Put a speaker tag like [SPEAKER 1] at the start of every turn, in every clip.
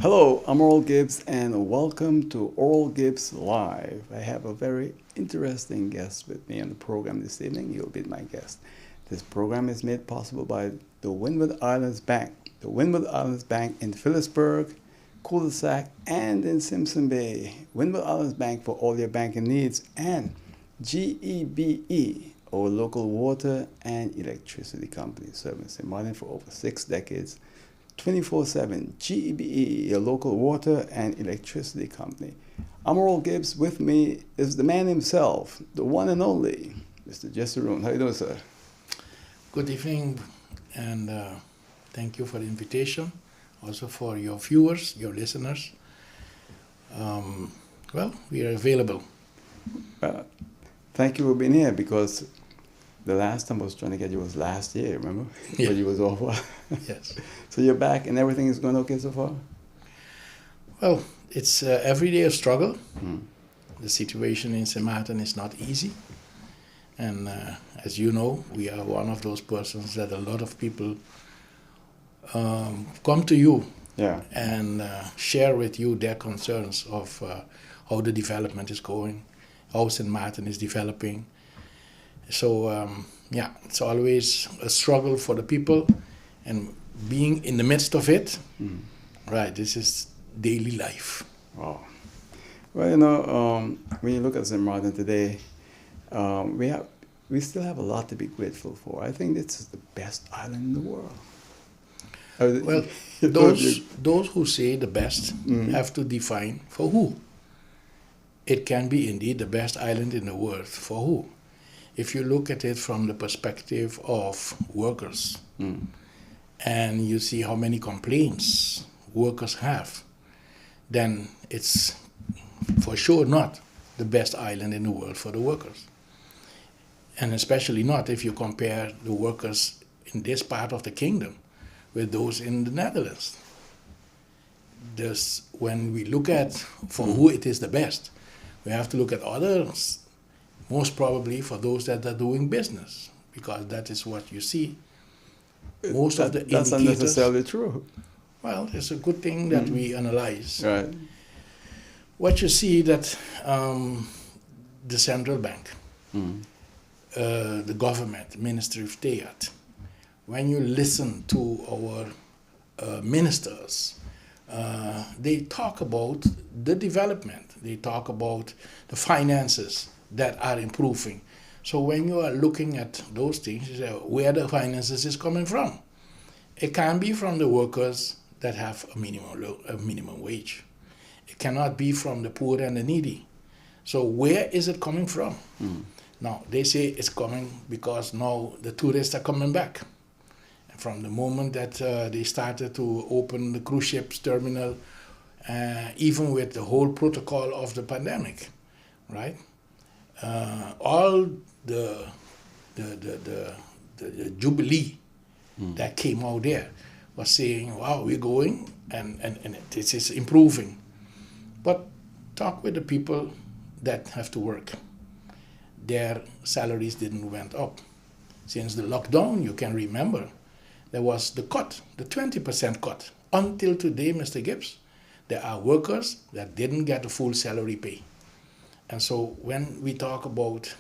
[SPEAKER 1] Hello, I'm Oral Gibbs, and welcome to Oral Gibbs Live. I have a very interesting guest with me on the program this evening. You'll be my guest. This program is made possible by the Windward Islands Bank. The Windward Islands Bank in Phillipsburg, Cul-de-Sac, and in Simpson Bay. Windward Islands Bank for all your banking needs, and GEBE, our local water and electricity company, serving St. Martin for over 6 decades. 24/7, GEBE, your local water and electricity company. I'm Oral Gibbs. With me is the man himself, the one and only, Mr. Jessurun. How you doing, sir?
[SPEAKER 2] Good evening, and thank you for the invitation. Also for your viewers, your listeners. We are available.
[SPEAKER 1] Thank you for being here, because the last time I was trying to get you was last year, remember?
[SPEAKER 2] Yeah.
[SPEAKER 1] But you was off.
[SPEAKER 2] Yes.
[SPEAKER 1] So you're back and everything is going okay so far?
[SPEAKER 2] Well, it's every day a struggle. The situation in St. Martin is not easy. And as you know, we are one of those persons that a lot of people come to you and share with you their concerns of how the development is going, how St. Martin is developing. So, it's always a struggle for the people, and being in the midst of it, right, this is daily life.
[SPEAKER 1] Wow. Well, when you look at St. Martin today, we still have a lot to be grateful for. I think this is the best island in the world.
[SPEAKER 2] Well, those who say the best have to define for who. It can be indeed the best island in the world for who. If you look at it from the perspective of workers, and you see how many complaints workers have, then it's for sure not the best island in the world for the workers. And especially not if you compare the workers in this part of the kingdom with those in the Netherlands. Thus, when we look at for who it is the best, we have to look at others, most probably for those that are doing business, because that is what you see. Most of the indicators.
[SPEAKER 1] That's not necessarily true.
[SPEAKER 2] Well, it's a good thing that we analyze.
[SPEAKER 1] Right.
[SPEAKER 2] What you see that the central bank, the government, Ministry of State, when you listen to our ministers, they talk about the development. They talk about the finances that are improving. So when you are looking at those things, you say, where the finances is coming from? It can be from the workers that have a minimum wage. It cannot be from the poor and the needy. So where is it coming from? Now, they say it's coming because now the tourists are coming back. And from the moment that they started to open the cruise ships terminal, even with the whole protocol of the pandemic, right? All the jubilee that came out there was saying, wow, we're going and this is improving. But talk with the people that have to work. Their salaries didn't went up. Since the lockdown, you can remember, there was the cut, the 20% cut. Until today, Mr. Gibbs, there are workers that didn't get a full salary pay. And so when we talk about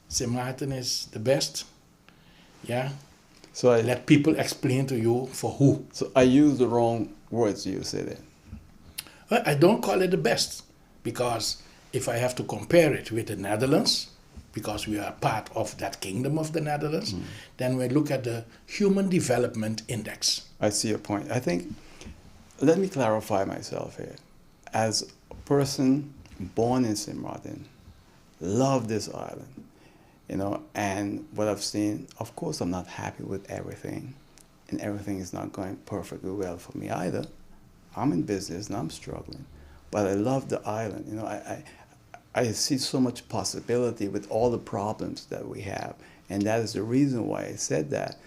[SPEAKER 2] St. Martin is the best,
[SPEAKER 1] So
[SPEAKER 2] let people explain to you for who.
[SPEAKER 1] So I use the wrong words you say that.
[SPEAKER 2] Well, I don't call it the best, because if I have to compare it with the Netherlands, because we are part of that kingdom of the Netherlands, then we look at the Human Development Index.
[SPEAKER 1] I see your point. I think, let me clarify myself here. As a person born in St. Martin, love this island, and what I've seen, of course I'm not happy with everything, and everything is not going perfectly well for me either. I'm in business and I'm struggling, but I love the island. I see so much possibility with all the problems that we have, and that is the reason why I said that.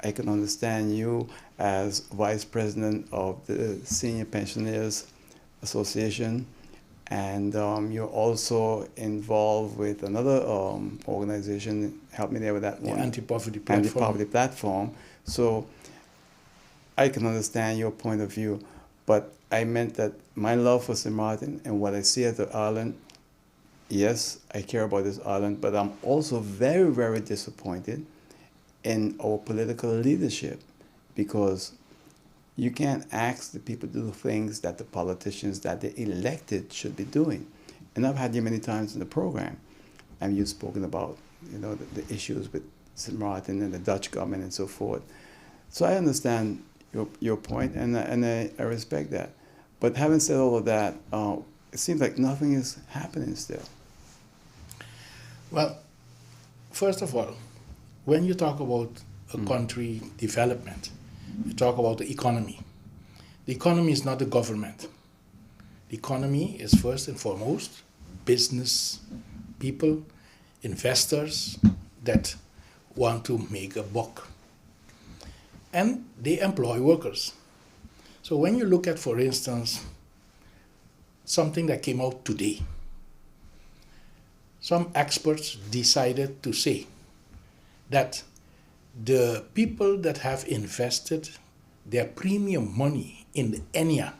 [SPEAKER 1] I can understand you as vice president of the Senior Pensioners Association, and you're also involved with another organization. Help me there with that one.
[SPEAKER 2] The Anti-Poverty Platform.
[SPEAKER 1] Anti-Poverty Platform. So I can understand your point of view, But I meant that my love for St. Martin and what I see at the island, yes, I care about this island, but I'm also very, very disappointed in our political leadership, because you can't ask the people to do things that the politicians that they elected should be doing. And I've had you many times in the program, and you've spoken about, the issues with St. Martin and the Dutch government and so forth. So I understand your point, and I respect that. But having said all of that, it seems like nothing is happening still.
[SPEAKER 2] Well, first of all, when you talk about a country development, you talk about the economy. The economy is not the government. The economy is first and foremost business people, investors that want to make a buck. And they employ workers. So when you look at, for instance, something that came out today, some experts decided to say that the people that have invested their premium money in the ENIA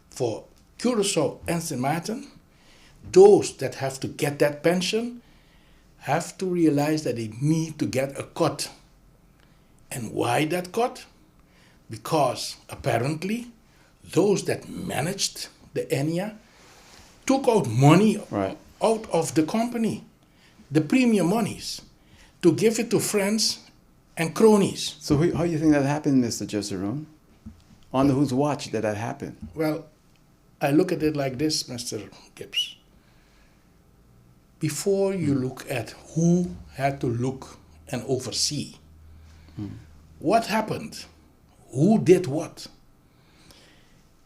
[SPEAKER 2] for Curaçao and St. Martin, those that have to get that pension have to realize that they need to get a cut. And why that cut? Because apparently those that managed the ENIA took out money out of the company, the premium monies, to give it to friends and cronies.
[SPEAKER 1] So how do you think that happened, Mr. Jessurun? On whose watch did that happen?
[SPEAKER 2] Well, I look at it like this, Mr. Gibbs. Before you look at who had to look and oversee, what happened, who did what,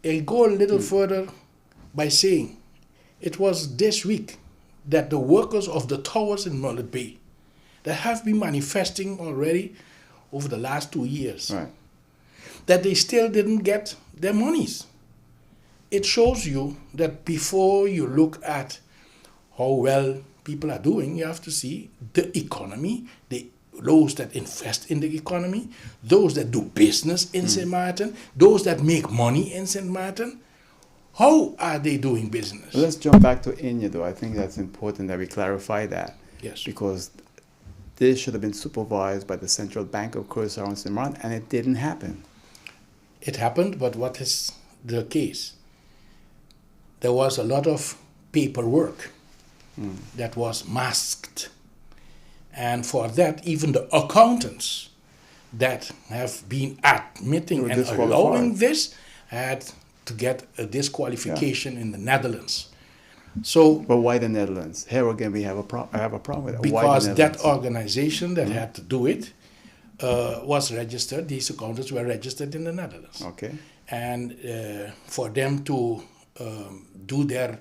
[SPEAKER 2] I'll go a little further by saying it was this week that the workers of the towers in Mullet Bay that have been manifesting already over the last 2 years, that they still didn't get their monies. It shows you that before you look at how well people are doing, you have to see the economy, those that invest in the economy, those that do business in St. Martin, those that make money in St. Martin. How are they doing business?
[SPEAKER 1] Let's jump back to India, though. I think that's important that we clarify that.
[SPEAKER 2] Yes.
[SPEAKER 1] Because this should have been supervised by the Central Bank of Curaçao and St. Martin, and it didn't happen.
[SPEAKER 2] It happened, but what is the case? There was a lot of paperwork that was masked. And for that, even the accountants that have been admitting and allowing this had to get a disqualification in the Netherlands. So,
[SPEAKER 1] but why the Netherlands? Here again, I have a problem with that.
[SPEAKER 2] Because that organization that had to do it was registered. These accountants were registered in the Netherlands.
[SPEAKER 1] Okay.
[SPEAKER 2] And for them to do their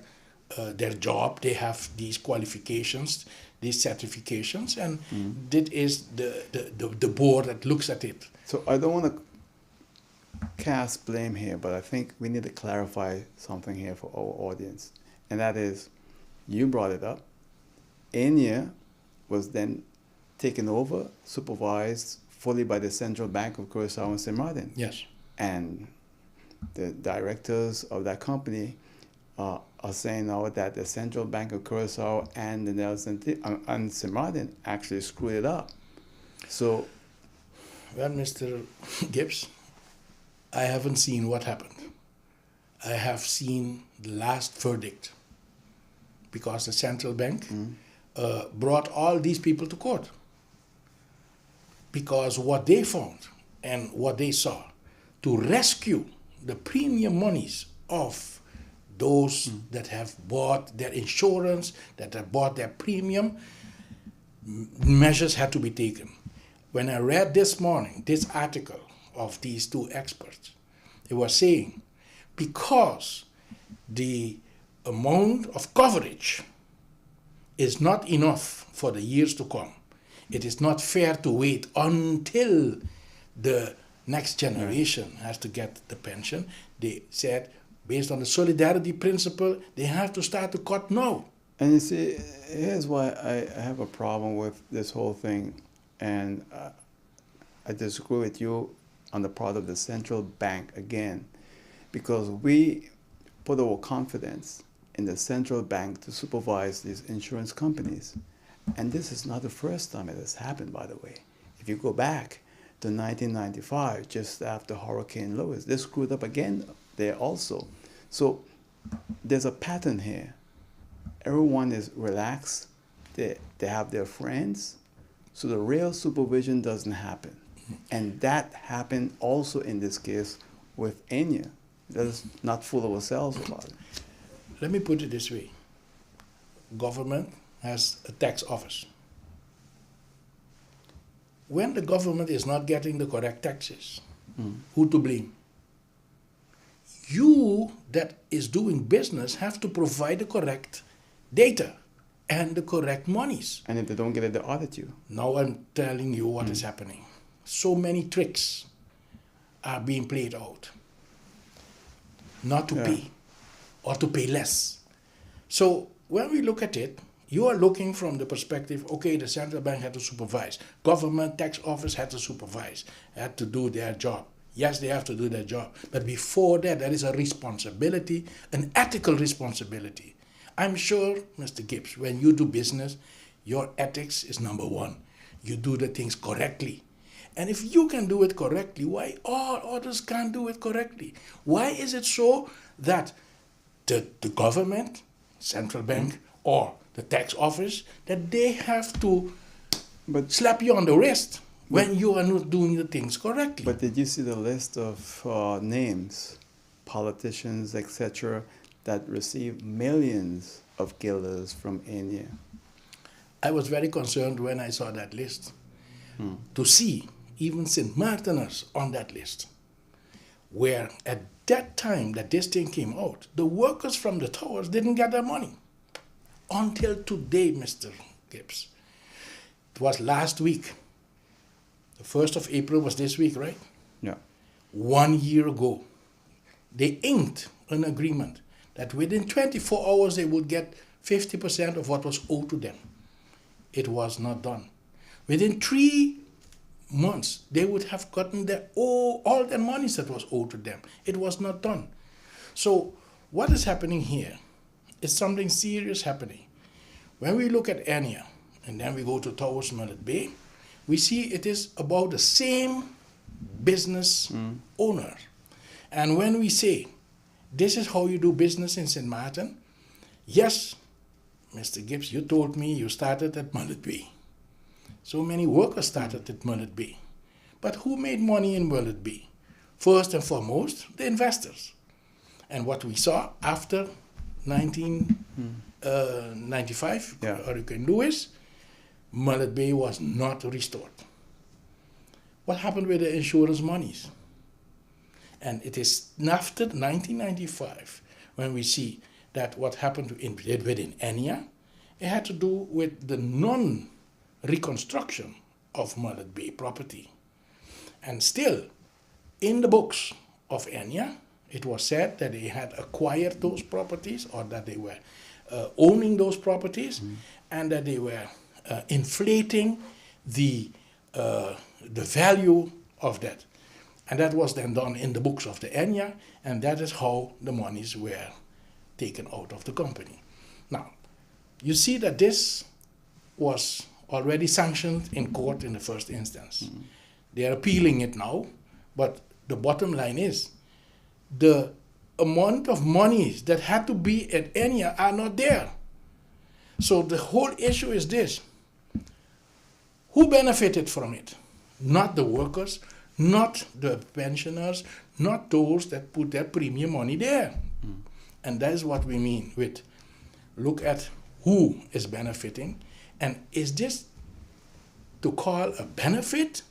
[SPEAKER 2] job, they have these qualifications, these certifications, and that is the board that looks at it.
[SPEAKER 1] So I don't want to cast blame here, but I think we need to clarify something here for our audience. And that is, you brought it up. ENIA was then taken over, supervised fully by the Central Bank of Curaçao and St. Martin.
[SPEAKER 2] Yes.
[SPEAKER 1] And the directors of that company are saying now that the Central Bank of Curaçao and the Netherlands and St. Martin actually screwed it up. So,
[SPEAKER 2] well, Mr. Gibbs, I haven't seen what happened. I have seen the last verdict, because the Central Bank brought all these people to court. Because what they found and what they saw, to rescue the premium monies of those that have bought their insurance, that have bought their premium, measures had to be taken. When I read this morning, this article of these two experts, they were saying, because the amount of coverage is not enough for the years to come, it is not fair to wait until the next generation has to get the pension. They said, based on the solidarity principle, they have to start to cut now.
[SPEAKER 1] And you see, here's why I have a problem with this whole thing, and I disagree with you on the part of the Central Bank again, because we put our confidence in the central bank to supervise these insurance companies. And this is not the first time it has happened, by the way. If you go back to 1995, just after Hurricane Lewis, they screwed up again there also. So there's a pattern here. Everyone is relaxed. They have their friends. So the real supervision doesn't happen. And that happened also in this case with Enya. Let's not fool ourselves about it.
[SPEAKER 2] Let me put it this way. Government has a tax office. When the government is not getting the correct taxes, who to blame? You that is doing business have to provide the correct data and the correct monies.
[SPEAKER 1] And if they don't get it, they audit you.
[SPEAKER 2] Now I'm telling you what is happening. So many tricks are being played out. Not to pay or to pay less. So when we look at it, you are looking from the perspective, okay, the central bank had to supervise. Government tax office had to supervise, had to do their job. Yes, they have to do their job. But before that, there is a responsibility, an ethical responsibility. I'm sure, Mr. Gibbs, when you do business, your ethics is number one. You do the things correctly. And if you can do it correctly, why all others can't do it correctly? Why is it so that the government, central bank, or the tax office, that they have to slap you on the wrist when you are not doing the things correctly?
[SPEAKER 1] But did you see the list of names, politicians, etc., that received millions of guilders from India?
[SPEAKER 2] I was very concerned when I saw that list to see even St. Martiners on that list, where at that time that this thing came out, the workers from the towers didn't get their money. Until today, Mr. Gibbs. It was last week. The 1st of April was this week, right?
[SPEAKER 1] Yeah.
[SPEAKER 2] 1 year ago, they inked an agreement that within 24 hours they would get 50% of what was owed to them. It was not done. Within 3 months, they would have gotten all their monies that was owed to them. It was not done. So what is happening here is something serious happening. When we look at Enya, and then we go to Towers Mullet Bay, we see it is about the same business owner. And when we say, this is how you do business in St. Martin, yes, Mr. Gibbs, you told me you started at Mullet Bay. So many workers started at Mullet Bay. But who made money in Mullet Bay? First and foremost, the investors. And what we saw after 1995, Hurricane Lewis, Mullet Bay was not restored. What happened with the insurance monies? And it is after 1995 when we see that what happened within Enya, it had to do with the non-reconstruction of Mullet Bay property. And still, in the books of Enya, it was said that they had acquired those properties or that they were owning those properties and that they were inflating the value of that. And that was then done in the books of the Enya, and that is how the monies were taken out of the company. Now, you see that this was already sanctioned in court in the first instance. They are appealing it now, but the bottom line is the amount of monies that had to be at Enya are not there. So the whole issue is this. Who benefited from it? Not the workers, not the pensioners, not those that put their premium money there. And that is what we mean with look at who is benefiting. And is this to call a benefit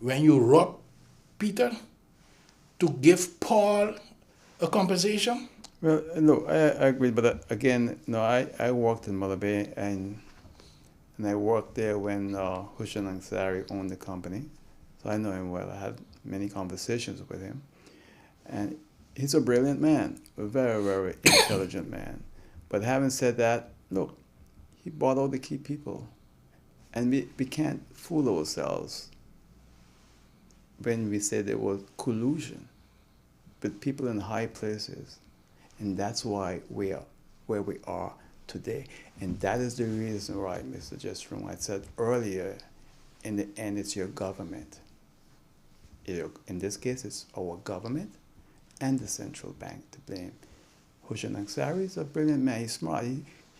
[SPEAKER 2] when you rob Peter to give Paul a compensation?
[SPEAKER 1] Well, no, I agree, but again, no, I worked in Mullet Bay and I worked there when Hushan Ansari owned the company, so I know him well. I had many conversations with him, and he's a brilliant man, a very, very intelligent man. But having said that, look, he bought all the key people, and we can't fool ourselves when we say there was collusion. with people in high places. And that's why we are where we are today. And that is the reason why, Mr. Jessurun, I said earlier, in the end, it's your government. In this case, it's our government and the central bank to blame. Hussein Ansari is a brilliant man. He's smart.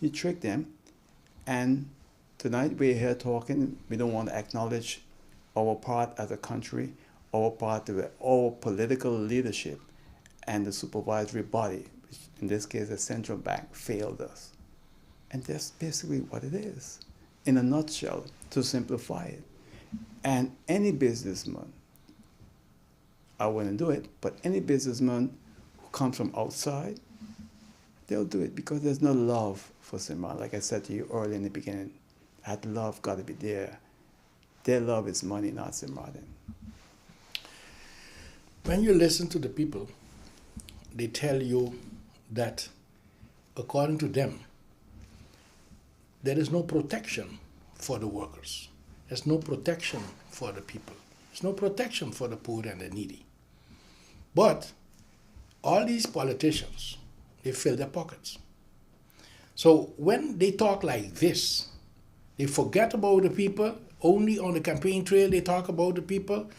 [SPEAKER 1] He tricked them. And tonight we're here talking. We don't want to acknowledge our part as a country, our part of our political leadership, and the supervisory body, which in this case the central bank, failed us. And that's basically what it is, in a nutshell, to simplify it. And any businessman, I wouldn't do it, but any businessman who comes from outside, they'll do it because there's no love for Simran. Like I said to you earlier in the beginning, that love got to be there. Their love is money, not Simran.
[SPEAKER 2] When you listen to the people, they tell you that, according to them, there is no protection for the workers. There's no protection for the people. There's no protection for the poor and the needy. But all these politicians, they fill their pockets. So when they talk like this, they forget about the people. Only on the campaign trail they talk about the people.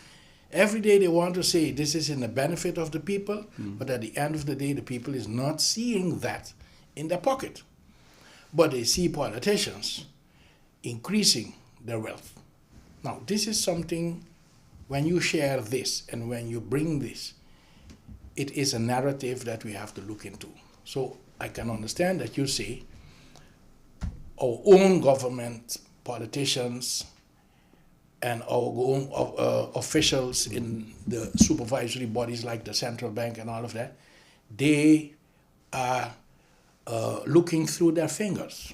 [SPEAKER 2] Every day they want to say this is in the benefit of the people, but at the end of the day, the people is not seeing that in their pocket. But they see politicians increasing their wealth. Now, this is something, when you share this and when you bring this, it is a narrative that we have to look into. So I can understand that you say our own government, politicians, and our own officials in the supervisory bodies like the central bank and all of that, they are looking through their fingers.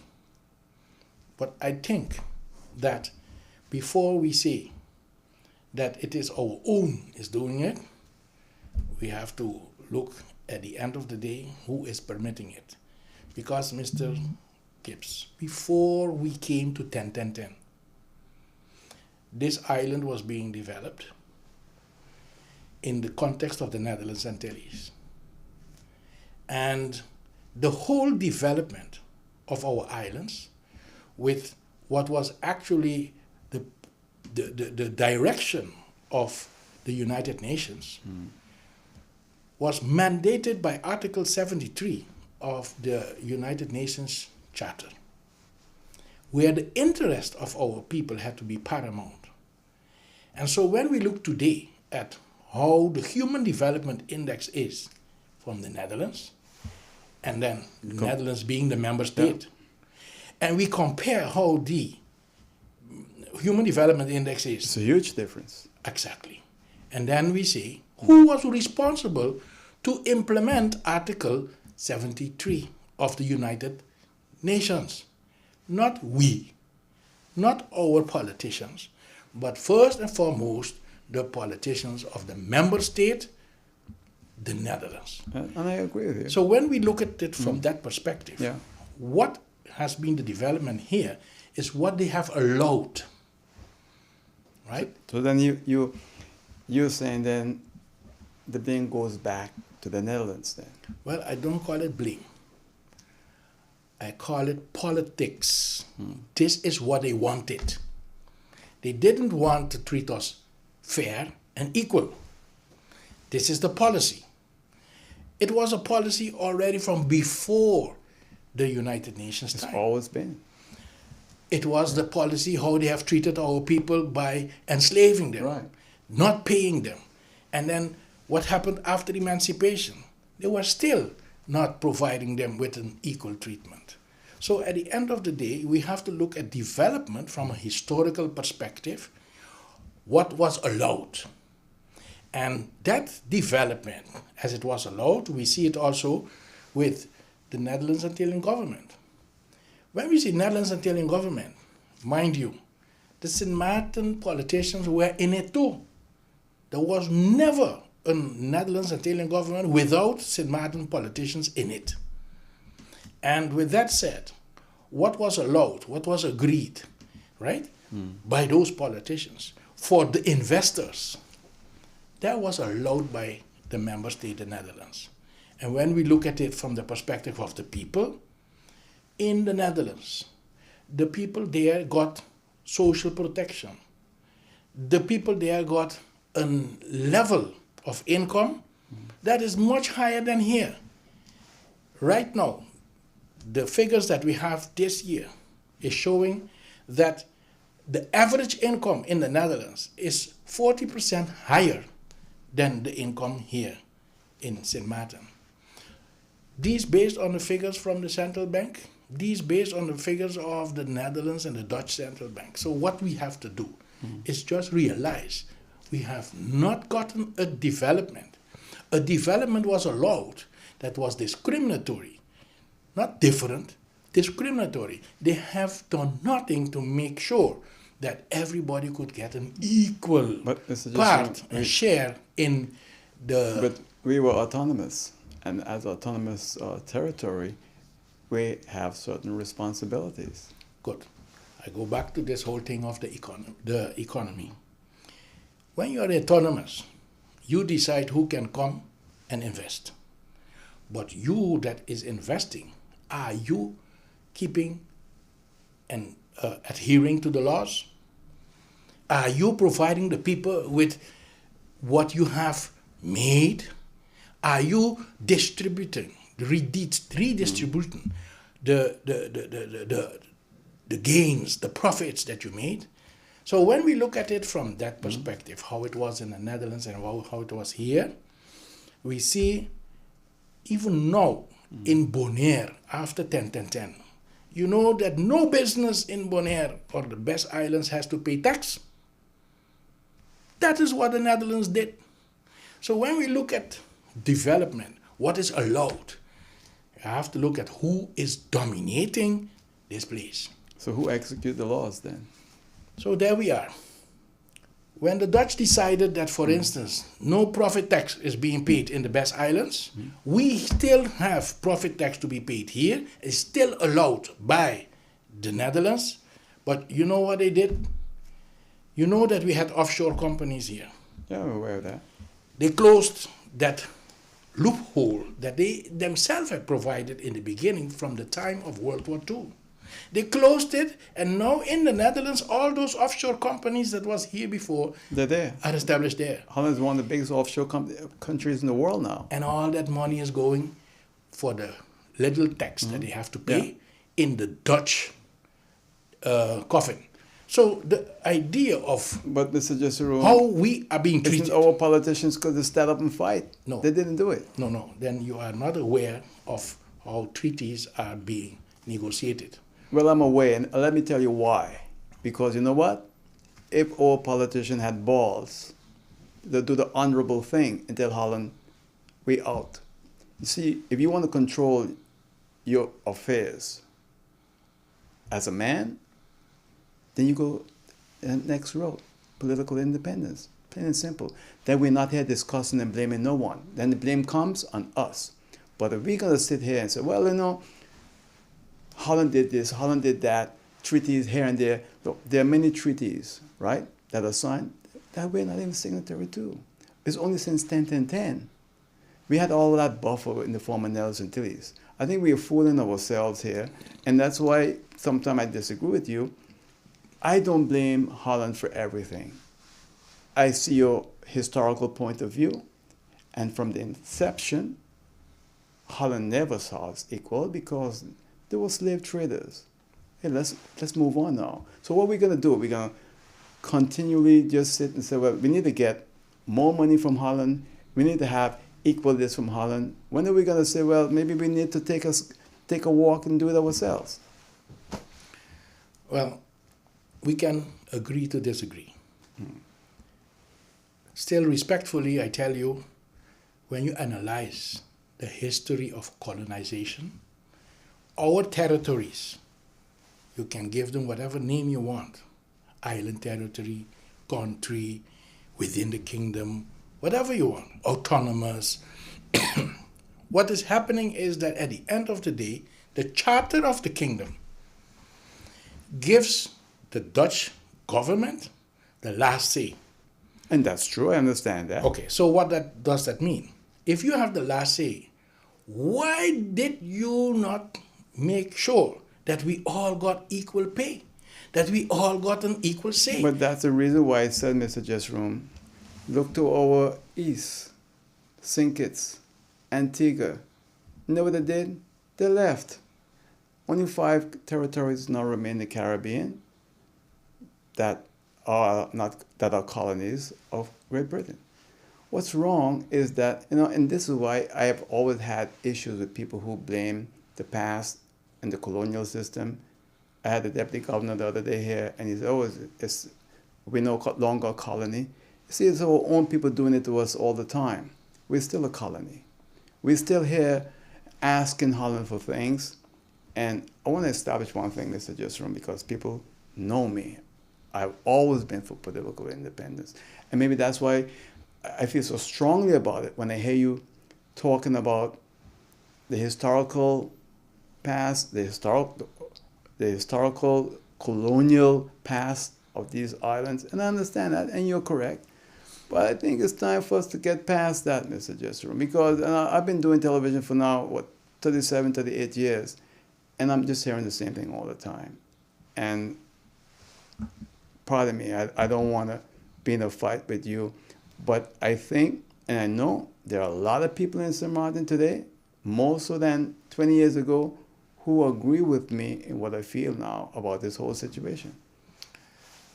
[SPEAKER 2] But I think that before we say that it is our own is doing it, we have to look at the end of the day who is permitting it. Because Mr. Gibbs, before we came to 10-10-10, this island was being developed in the context of the Netherlands Antilles. And the whole development of our islands with what was actually the direction of the United Nations was mandated by Article 73 of the United Nations Charter, where the interest of our people had to be paramount. And so when we look today at how the Human Development Index is from the Netherlands, and then the Netherlands being the member state, and we compare how the Human Development Index is.
[SPEAKER 1] It's a huge difference.
[SPEAKER 2] Exactly. And then we say, who was responsible to implement Article 73 of the United Nations? Not we, not our politicians, but first and foremost, the politicians of the member state, the Netherlands.
[SPEAKER 1] And I agree with you.
[SPEAKER 2] So when we look at it from that perspective, what has been the development here is what they have allowed, right?
[SPEAKER 1] So then you're saying then the blame goes back to the Netherlands then?
[SPEAKER 2] Well, I don't call it blame. I call it politics. This is what they wanted. They didn't want to treat us fair and equal. This is the policy. It was a policy already from before the United Nations time.
[SPEAKER 1] It's always been.
[SPEAKER 2] It was the policy how they have treated our people by enslaving them, not paying them. And then what happened after emancipation? They were still not providing them with an equal treatment. So at the end of the day, we have to look at development from a historical perspective, what was allowed. And that development, as it was allowed, we see it also with the Netherlands Antillian government. When we say Netherlands Antillian government, mind you, the Sint Maarten politicians were in it too. There was never a Netherlands Antillian government without Sint Maarten politicians in it. And with that said, what was allowed, what was agreed, right, by those politicians for the investors, that was allowed by the member state, the Netherlands. And when we look at it from the perspective of the people, in the Netherlands, the people there got social protection. The people there got a level of income that is much higher than here. Right now, the figures that we have this year is showing that the average income in the Netherlands is 40% higher than the income here in St. Martin. These based on the figures from the central bank, these based on the figures of the Netherlands and the Dutch central bank. So what we have to do is just realize we have not gotten a development. A development was allowed that was discriminatory, not different, discriminatory. They have done nothing to make sure that everybody could get an equal part and share in the...
[SPEAKER 1] But we were autonomous, and as autonomous territory, we have certain responsibilities.
[SPEAKER 2] Good. I go back to this whole thing of the economy. When you are autonomous, you decide who can come and invest. But you that is investing, are you keeping and adhering to the laws? Are you providing the people with what you have made? Are you distributing, redistributing the gains, the profits that you made? So when we look at it from that perspective, how it was in the Netherlands and how it was here, we see even now in Bonaire after 10-10-10, you know that no business in Bonaire or the Best Islands has to pay tax. That is what the Netherlands did. So when we look at development, what is allowed, you have to look at who is dominating this place.
[SPEAKER 1] So who execute the laws then?
[SPEAKER 2] So there we are. When the Dutch decided that, for instance, no profit tax is being paid in the Best Islands, we still have profit tax to be paid here. It's still allowed by the Netherlands. But you know what they did? You know that we had offshore companies here.
[SPEAKER 1] Yeah, I'm aware of that.
[SPEAKER 2] They closed that loophole that they themselves had provided in the beginning from the time of World War II. They closed it, and now in the Netherlands, all those offshore companies that was here before
[SPEAKER 1] They're there.
[SPEAKER 2] are established there.
[SPEAKER 1] Holland is one of the biggest offshore countries in the world now.
[SPEAKER 2] And all that money is going for the little tax that they have to pay in the Dutch coffin. So the idea of
[SPEAKER 1] But Mr. Jessurun,
[SPEAKER 2] how we are being treated.
[SPEAKER 1] isn't our politicians could have stand up and fight?
[SPEAKER 2] No.
[SPEAKER 1] They didn't do it.
[SPEAKER 2] No. Then you are not aware of how treaties are being negotiated.
[SPEAKER 1] Well, I'm aware, and let me tell you why. Because you know what? If our politician had balls, they'll do the honorable thing and tell Holland, we out. You see, if you want to control your affairs as a man, then you go next road, political independence, plain and simple. Then we're not here discussing and blaming no one. Then the blame comes on us. But if we're going to sit here and say, well, you know, Holland did this, Holland did that, treaties here and there. Look, there are many treaties, right, that are signed that we're not even signatory to. It's only since 10-10-10. We had all that buffer in the former Netherlands Antilles. I think we are fooling ourselves here, and that's why sometimes I disagree with you. I don't blame Holland for everything. I see your historical point of view, and from the inception, Holland never saw us equal because they were slave traders. Hey, let's move on now. So what we're going to do, we're going to continually just sit and say, well, we need to get more money from Holland. We need to have equal this from Holland. When are we going to say, well, maybe we need to take a walk and do it ourselves?
[SPEAKER 2] Well, we can agree to disagree. Still, respectfully, I tell you, when you analyze the history of colonization, our territories, you can give them whatever name you want. Island territory, country, within the kingdom, whatever you want, autonomous. What is happening is that at the end of the day, the charter of the kingdom gives the Dutch government the last say.
[SPEAKER 1] And that's true, I understand that.
[SPEAKER 2] Okay, so what does that mean? if you have the last say, why did you not make sure that we all got equal pay, that we all got an equal say?
[SPEAKER 1] But that's the reason why I said, Mr. Jessurun, look to our east, St. Kitts, Antigua. You know what they did? They left. Only 5 territories now remain in the Caribbean that are colonies of Great Britain. What's wrong is that, and this is why I have always had issues with people who blame the past and the colonial system. I had the deputy governor the other day here, and he said, we're no longer a colony. You see, it's our own people doing it to us all the time. We're still a colony. We're still here asking Holland for things. And I want to establish one thing, Mr. Jessurun, because people know me. I've always been for political independence. And maybe that's why I feel so strongly about it when I hear you talking about the historical past, the historical colonial past of these islands. And I understand that, and you're correct. But I think it's time for us to get past that, Mr. Jessurun, because I've been doing television for now, 37, 38 years, and I'm just hearing the same thing all the time. And pardon me, I don't want to be in a fight with you, but I think, and I know there are a lot of people in St. Martin today, more so than 20 years ago, who agree with me in what I feel now about this whole situation.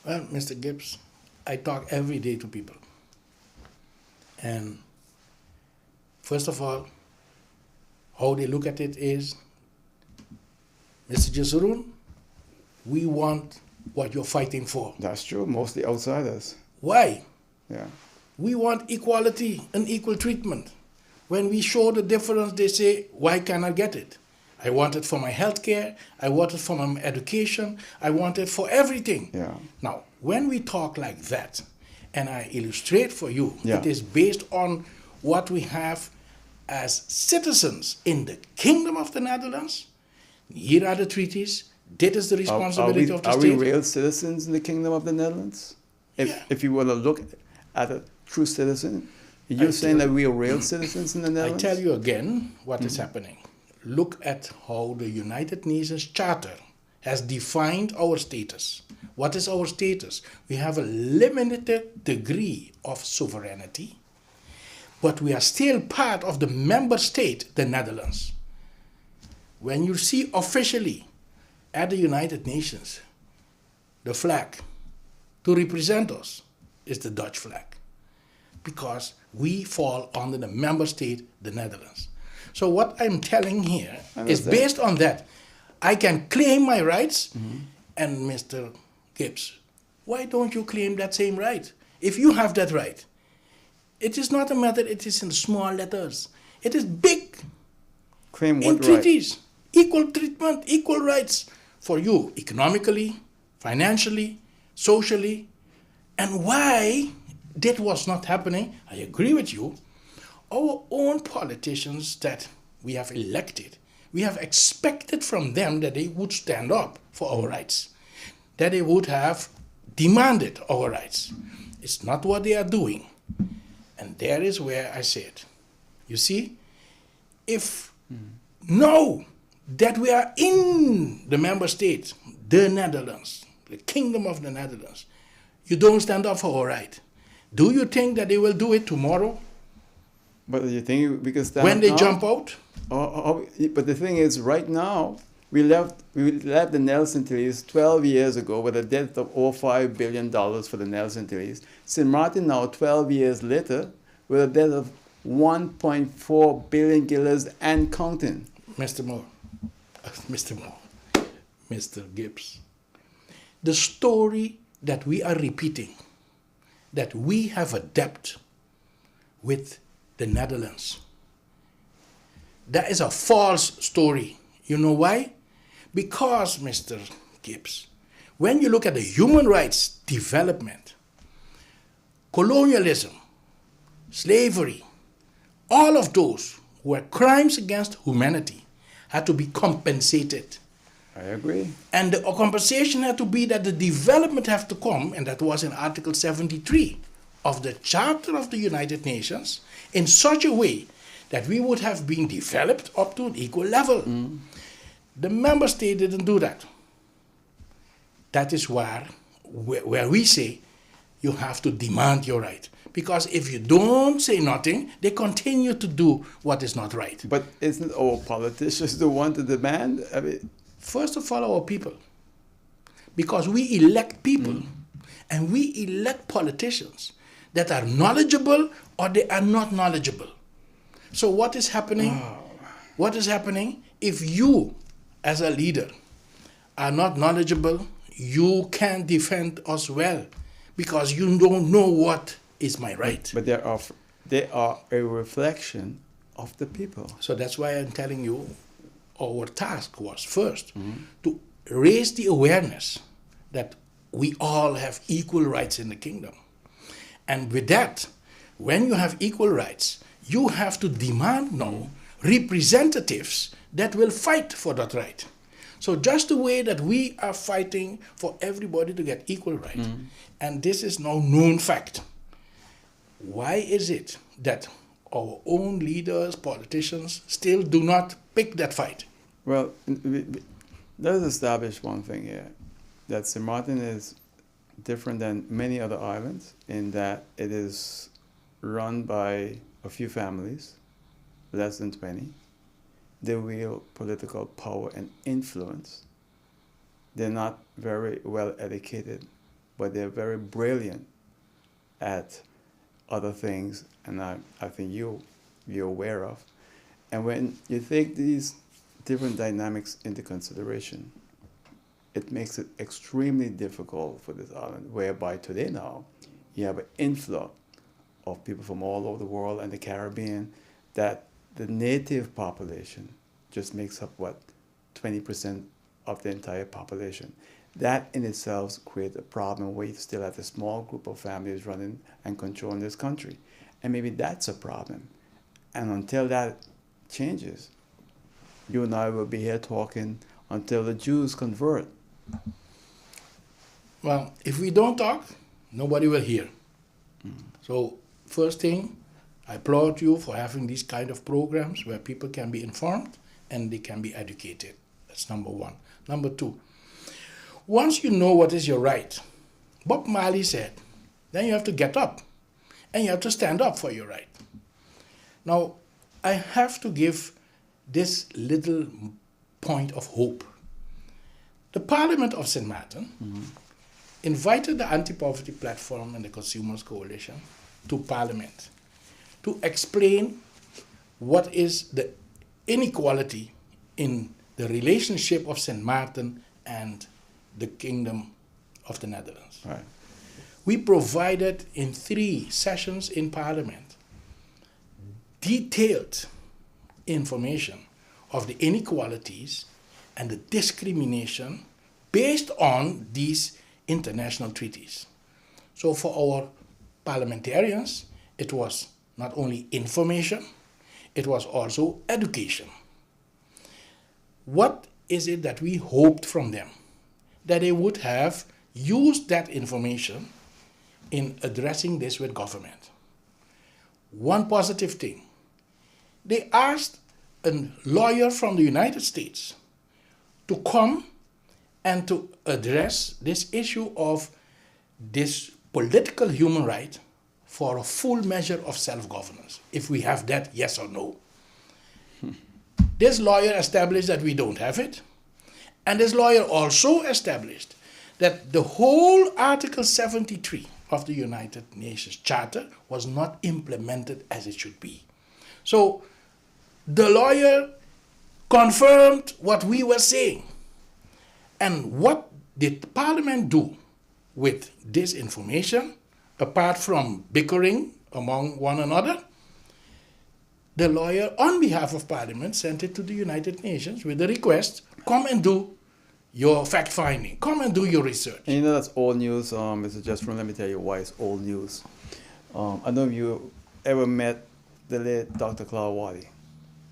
[SPEAKER 2] Well, Mr. Gibbs, I talk every day to people. And first of all, how they look at it is, Mr. Jessurun, we want what you're fighting for.
[SPEAKER 1] That's true, mostly outsiders.
[SPEAKER 2] Why?
[SPEAKER 1] Yeah.
[SPEAKER 2] We want equality and equal treatment. When we show the difference, they say, why can't I get it? I want it for my health care, I want it for my education, I want it for everything.
[SPEAKER 1] Yeah.
[SPEAKER 2] Now, when we talk like that, and I illustrate for you,
[SPEAKER 1] Yeah.
[SPEAKER 2] it is based on what we have as citizens in the Kingdom of the Netherlands. Here are the treaties. That is the responsibility of the
[SPEAKER 1] are
[SPEAKER 2] state.
[SPEAKER 1] we real citizens in the Kingdom of the Netherlands? If you want to look at a true citizen, you're saying that we are real citizens in the
[SPEAKER 2] I
[SPEAKER 1] Netherlands?
[SPEAKER 2] tell you again what is happening. Look at how the United Nations Charter has defined our status. What is our status? We have a limited degree of sovereignty, but we are still part of the member state, the Netherlands. When you see officially at the United Nations, the flag to represent us is the Dutch flag, because we fall under the member state, the Netherlands. So what I'm telling here is based on that. I can claim my rights, and Mr. Gibbs, why don't you claim that same right? If you have that right, it is not a matter, it is in small letters. It is big.
[SPEAKER 1] Claim what
[SPEAKER 2] in
[SPEAKER 1] right?
[SPEAKER 2] treaties. Equal treatment, equal rights for you, economically, financially, socially. And why that was not happening, I agree with you. Our own politicians that we have elected, we have expected from them that they would stand up for our rights, that they would have demanded our rights. It's not what they are doing. And there is where I said, you see, if now that we are in the member state, the Netherlands, the Kingdom of the Netherlands, you don't stand up for our right. Do you think that they will do it tomorrow?
[SPEAKER 1] But you think we can stand
[SPEAKER 2] when they
[SPEAKER 1] now?
[SPEAKER 2] jump out?
[SPEAKER 1] But the thing is, right now, we left the Nelson Antilles 12 years ago with a debt of over $5 billion for the Nelson Antilles. St. Martin now, 12 years later, with a debt of 1.4 billion guilders and counting.
[SPEAKER 2] Mr. Gibbs, the story that we are repeating, that we have a debt with the Netherlands, that is a false story. You know why? Because, Mr. Gibbs, when you look at the human rights development, colonialism, slavery, all of those were crimes against humanity, had to be compensated.
[SPEAKER 1] I agree.
[SPEAKER 2] And the compensation had to be that the development have to come, and that was in Article 73 of the Charter of the United Nations, in such a way that we would have been developed up to an equal level. The member state didn't do that. That is where we say you have to demand your right. Because if you don't say nothing, they continue to do what is not right.
[SPEAKER 1] But isn't our politicians the one to demand? I mean,
[SPEAKER 2] first of all, our people. Because we elect people and we elect politicians that are knowledgeable or they are not knowledgeable. So what is happening? What is happening? If you, as a leader, are not knowledgeable, you can't defend us well because you don't know what is my right.
[SPEAKER 1] But they are a reflection of the people.
[SPEAKER 2] So that's why I'm telling you, our task was first to raise the awareness that we all have equal rights in the kingdom. And with that, when you have equal rights, you have to demand now representatives that will fight for that right. So just the way that we are fighting for everybody to get equal right, and this is now known fact. Why is it that our own leaders, politicians, still do not pick that fight?
[SPEAKER 1] Well, let us establish one thing here, that St. Martin is different than many other islands in that it is run by a few families, less than 20. They wield political power and influence. They're not very well educated, but they're very brilliant at other things, and I think you're aware of. And when you take these different dynamics into consideration, it makes it extremely difficult for this island, whereby today now you have an influx of people from all over the world and the Caribbean, that the native population just makes up, 20% of the entire population. That in itself creates a problem where you still have a small group of families running and controlling this country. And maybe that's a problem. And until that changes, you and I will be here talking until the Jews convert.
[SPEAKER 2] Well, if we don't talk, nobody will hear. So first thing, I applaud you for having these kind of programs where people can be informed and they can be educated. That's number one. Number two, once you know what is your right, Bob Marley said, then you have to get up and you have to stand up for your right. Now, I have to give this little point of hope. The Parliament of St. Martin invited the Anti-Poverty Platform and the Consumers Coalition to Parliament to explain what is the inequality in the relationship of St. Martin and the Kingdom of the Netherlands.
[SPEAKER 1] Right.
[SPEAKER 2] We provided in 3 sessions in Parliament detailed information of the inequalities and the discrimination based on these international treaties. So for our parliamentarians, it was not only information, it was also education. What is it that we hoped from them? That they would have used that information in addressing this with government. One positive thing, they asked a lawyer from the United States to come and to address this issue of this political human right for a full measure of self-governance. If we have that, yes or no. This lawyer established that we don't have it. And this lawyer also established that the whole Article 73 of the United Nations Charter was not implemented as it should be. So the lawyer confirmed what we were saying. And what did Parliament do with this information, apart from bickering among one another? The lawyer, on behalf of Parliament, sent it to the United Nations with the request, come and do your fact-finding, come and do your research.
[SPEAKER 1] And you know that's old news, Mr. Jessurun. Let me tell you why it's old news. I don't know if you ever met the late Dr. Claude Wally.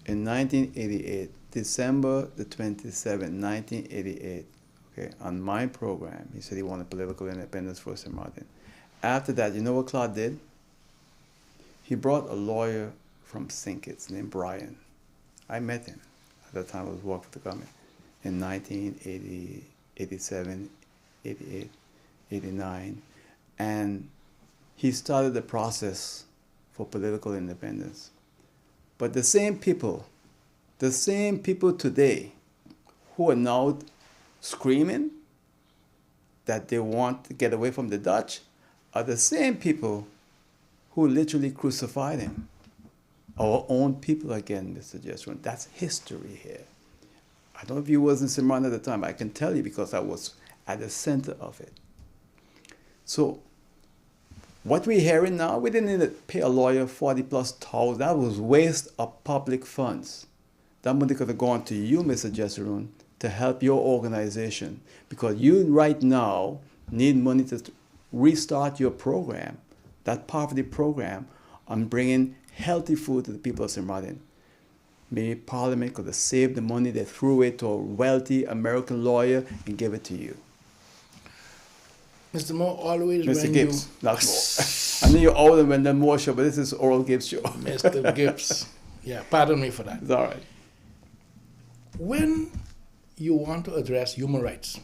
[SPEAKER 1] In 1988, December the 27th, 1988, okay, on my program, he said he wanted political independence for St. Martin. After that, you know what Claude did? He brought a lawyer from St. Kitts named Brian. I met him at the time I was working for the government in 1980, 87, 88, 89. And he started the process for political independence. But the same people today who are now screaming that they want to get away from the Dutch are the same people who literally crucified him. Our own people again, Mr. Jessurun. That's history here. I don't know if you was in Simran at the time. I can tell you because I was at the center of it. So what we're hearing now, we didn't need to pay a lawyer $40,000+. That was waste of public funds. That money could have gone to you, Mr. Jessurun, to help your organization. Because you right now need money to restart your program, that poverty program, on bringing healthy food to the people of St. Martin. Maybe Parliament could have saved the money, they threw it to a wealthy American lawyer and gave it to you.
[SPEAKER 2] Mr. Moore, always
[SPEAKER 1] Mr.
[SPEAKER 2] when
[SPEAKER 1] Gibbs, not Moore. I know you're older than the Moore show, but this is Oral Gibbs show.
[SPEAKER 2] Mr. Gibbs. Yeah, pardon me for that.
[SPEAKER 1] It's all right.
[SPEAKER 2] When you want to address human rights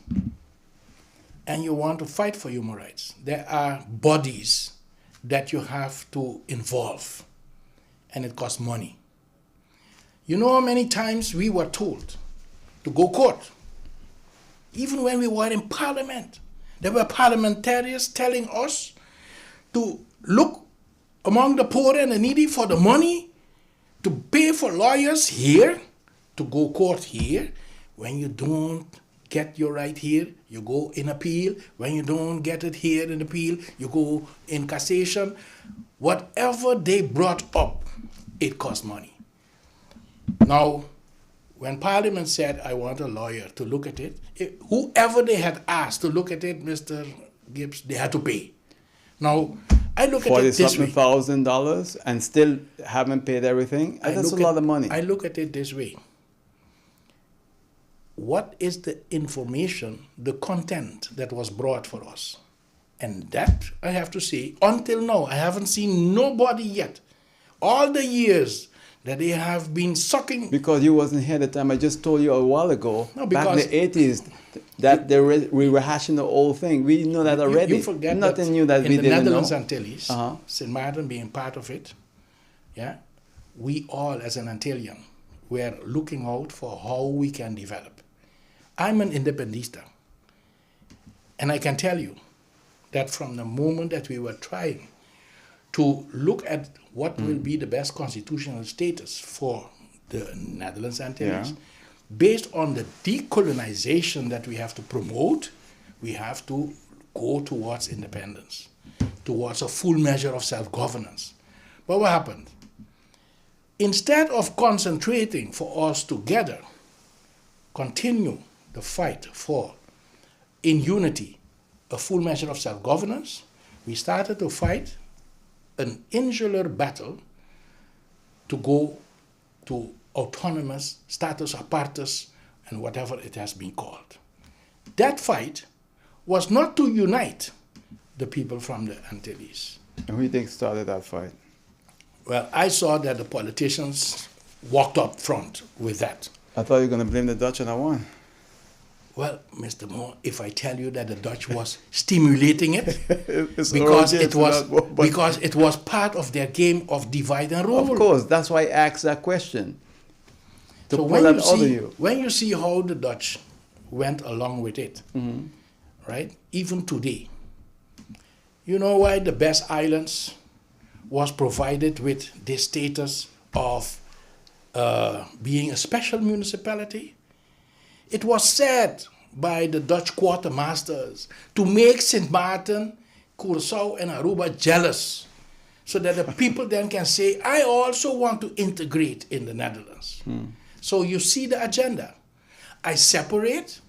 [SPEAKER 2] and you want to fight for human rights, there are bodies that you have to involve, and it costs money. You know how many times we were told to go court? Even when we were in Parliament, there were parliamentarians telling us to look among the poor and the needy for the money to pay for lawyers here, to go court here. When you don't get your right here, you go in appeal. When you don't get it here in appeal, you go in cassation. Whatever they brought up, it cost money. Now, when Parliament said, I want a lawyer to look at it, whoever they had asked to look at it, Mr. Gibbs, they had to pay. Now, I look at it this way.
[SPEAKER 1] $40,000 and still haven't paid everything? That's a lot of money.
[SPEAKER 2] I look at it this way. What is the information, the content that was brought for us? And that, I have to say, until now, I haven't seen nobody yet. All the years that they have been sucking.
[SPEAKER 1] Because you wasn't here at the time. I just told you a while ago, back in the 80s, that we were hashing the old thing. We know that already.
[SPEAKER 2] You forget
[SPEAKER 1] nothing
[SPEAKER 2] that
[SPEAKER 1] new that we didn't know.
[SPEAKER 2] in the Netherlands Antilles, St. Martin being part of it, yeah, we all as an Antillian were looking out for how we can develop. I'm an independista, and I can tell you that from the moment that we were trying to look at what will be the best constitutional status for the Netherlands Antilles, based on the decolonization that we have to promote, we have to go towards independence, towards a full measure of self-governance. But what happened? Instead of concentrating for us together, continue the fight for, in unity, a full measure of self-governance, we started to fight an insular battle to go to autonomous status apartis and whatever it has been called. That fight was not to unite the people from the Antilles.
[SPEAKER 1] And who do you think started that fight?
[SPEAKER 2] Well, I saw that the politicians walked up front with that.
[SPEAKER 1] I thought you were going to blame the Dutch and I won.
[SPEAKER 2] Well, Mr. Moore, if I tell you that the Dutch was stimulating it,
[SPEAKER 1] because
[SPEAKER 2] it was part of their game of divide and rule.
[SPEAKER 1] Of course, that's why I asked that question. To pull that out of you.
[SPEAKER 2] When you see how the Dutch went along with it, right? Even today, you know why the best islands was provided with this status of being a special municipality? It was said by the Dutch quartermasters to make St. Martin, Curaçao, and Aruba jealous, so that the people then can say, I also want to integrate in the Netherlands. So you see the agenda. I separate,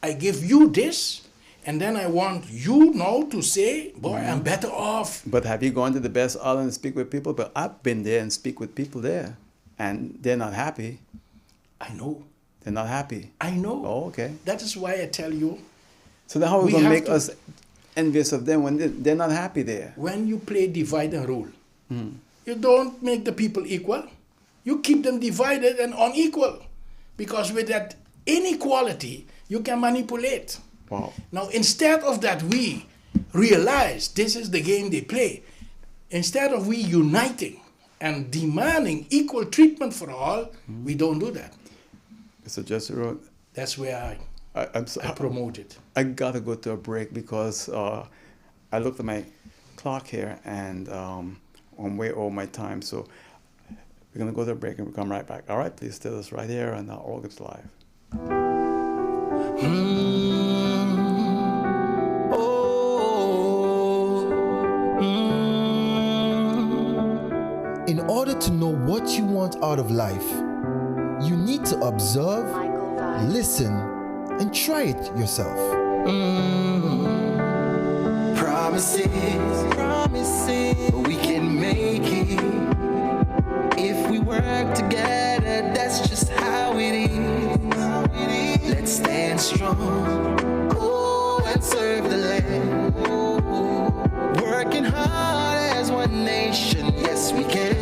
[SPEAKER 2] I give you this, and then I want you now to say, boy, I'm better off.
[SPEAKER 1] But have you gone to the best island and speak with people? But I've been there and speak with people there, and they're not happy.
[SPEAKER 2] I know.
[SPEAKER 1] They're not happy.
[SPEAKER 2] I know.
[SPEAKER 1] Oh, okay.
[SPEAKER 2] That is why I tell you.
[SPEAKER 1] So then how are we going to make us envious of them when they're not happy there?
[SPEAKER 2] When you play divide and rule, you don't make the people equal. You keep them divided and unequal. Because with that inequality, you can manipulate.
[SPEAKER 1] Wow.
[SPEAKER 2] Now, instead of that, we realize this is the game they play. Instead of we uniting and demanding equal treatment for all, we don't do that.
[SPEAKER 1] Mr. Jessurun,
[SPEAKER 2] That's where I promote it.
[SPEAKER 1] I gotta go to a break because I looked at my clock here and I'm way over my time. So we're gonna go to a break and we'll come right back. All right, please stay with us right here on All Gives Live.
[SPEAKER 3] In order to know what you want out of life, you need to observe, listen, and try it yourself.
[SPEAKER 4] Promises, we can make it. If we work together, that's just how it is. Let's stand strong, and serve the land. Working hard as one nation, yes we can.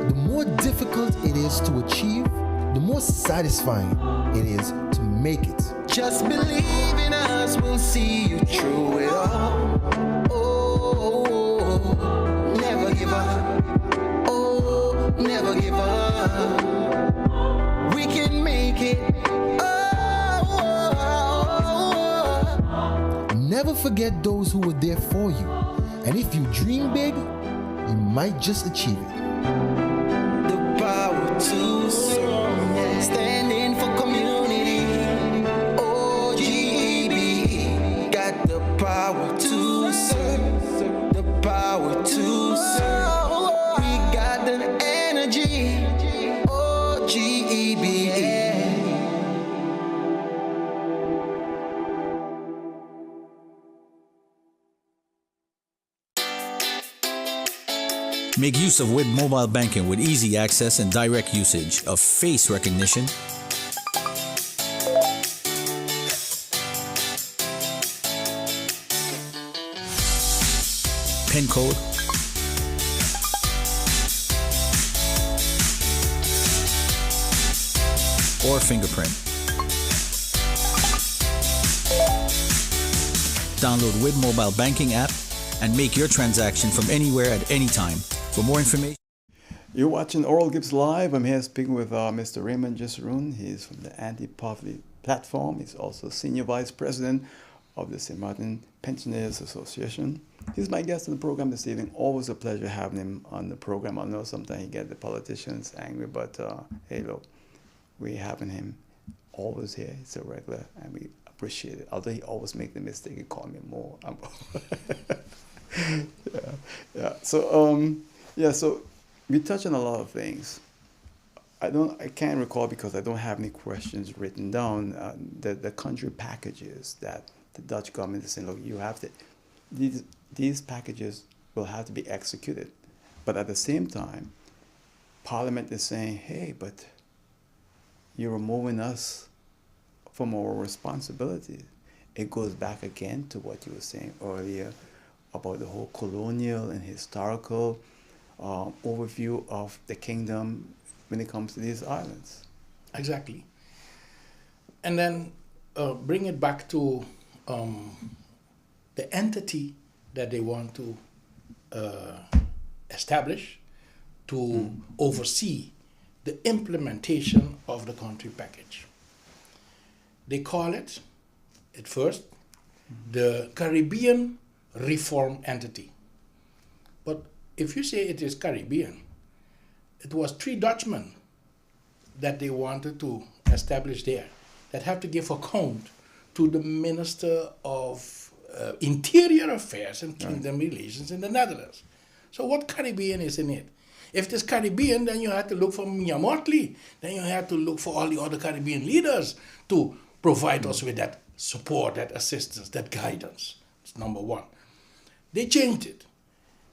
[SPEAKER 3] The more difficult it is to achieve, the more satisfying it is to make it.
[SPEAKER 4] Just believe in us, we'll see you through it all. Oh, never give up. Oh, never give up. We can make it.
[SPEAKER 3] Never forget those who were there for you. And if you dream big, you might just achieve it.
[SPEAKER 4] The power to serve, standing for community. OGEB got the power to serve, the power to serve. We got the energy. OGEB.
[SPEAKER 5] Make use of WIB mobile banking with easy access and direct usage of face recognition, PIN code, or fingerprint. Download WIB mobile banking app and make your transaction from anywhere at any time. For more information,
[SPEAKER 1] You're watching Oral Gibbs Live. I'm here speaking with Mr. Raymond Jessurun. He's from the Anti-Poverty Platform. He's also Senior Vice President of the St. Martin Pensioners Association. He's my guest on the program this evening. Always a pleasure having him on the program. I know sometimes you get the politicians angry, but hey, look, we're having him always here. It's a regular, and we appreciate it. Although he always make the mistake and call me more. Yeah. So we touch on a lot of things. I can't recall because I don't have any questions written down. The country packages that the Dutch government is saying, look, you have to, these packages will have to be executed. But at the same time, Parliament is saying, hey, but you're removing us from our responsibility. It goes back again to what you were saying earlier about the whole colonial and historical overview of the kingdom when it comes to these islands.
[SPEAKER 2] Exactly. And then bring it back to the entity that they want to establish to oversee the implementation of the country package. They call it, at first, the Caribbean Reform Entity. But if you say it is Caribbean, it was 3 Dutchmen that they wanted to establish there that have to give account to the Minister of Interior Affairs and Kingdom Relations in the Netherlands. So what Caribbean is in it? If it is Caribbean, then you have to look for Mia Motley. Then you have to look for all the other Caribbean leaders to provide us with that support, that assistance, that guidance. That's number one. They changed it.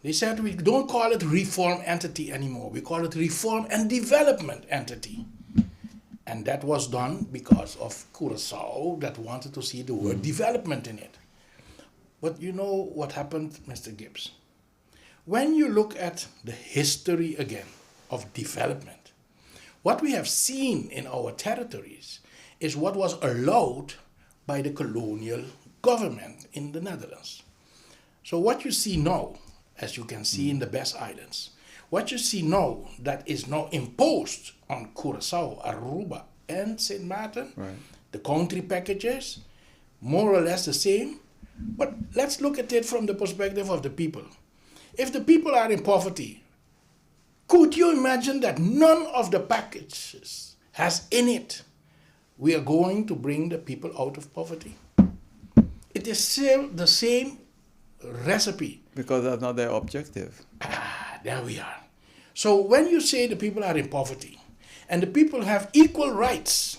[SPEAKER 2] They said we don't call it reform entity anymore. We call it reform and development entity. And that was done because of Curaçao that wanted to see the word development in it. But you know what happened, Mr. Gibbs? When you look at the history again of development, what we have seen in our territories is what was allowed by the colonial government in the Netherlands. So what you see now, as you can see in the Best Islands, what you see now that is now imposed on Curaçao, Aruba, and St. Martin,
[SPEAKER 1] Right.
[SPEAKER 2] the country packages, more or less the same. But let's look at it from the perspective of the people. If the people are in poverty, could you imagine that none of the packages has in it, we are going to bring the people out of poverty? It is still the same recipe.
[SPEAKER 1] Because that's not their objective.
[SPEAKER 2] There we are. So when you say the people are in poverty and the people have equal rights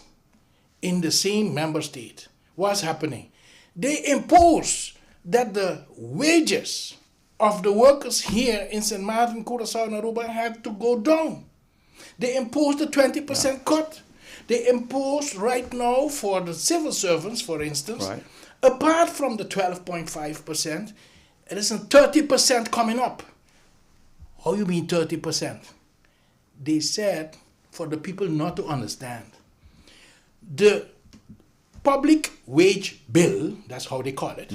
[SPEAKER 2] in the same member state, what's happening? They impose that the wages of the workers here in St. Martin, Curaçao, and Aruba had to go down. They imposed the 20% cut. They impose right now for the civil servants, for instance,
[SPEAKER 1] Right.
[SPEAKER 2] apart from the 12.5%, it is a 30% coming up. How you mean 30%? They said, for the people not to understand, the public wage bill, that's how they call it,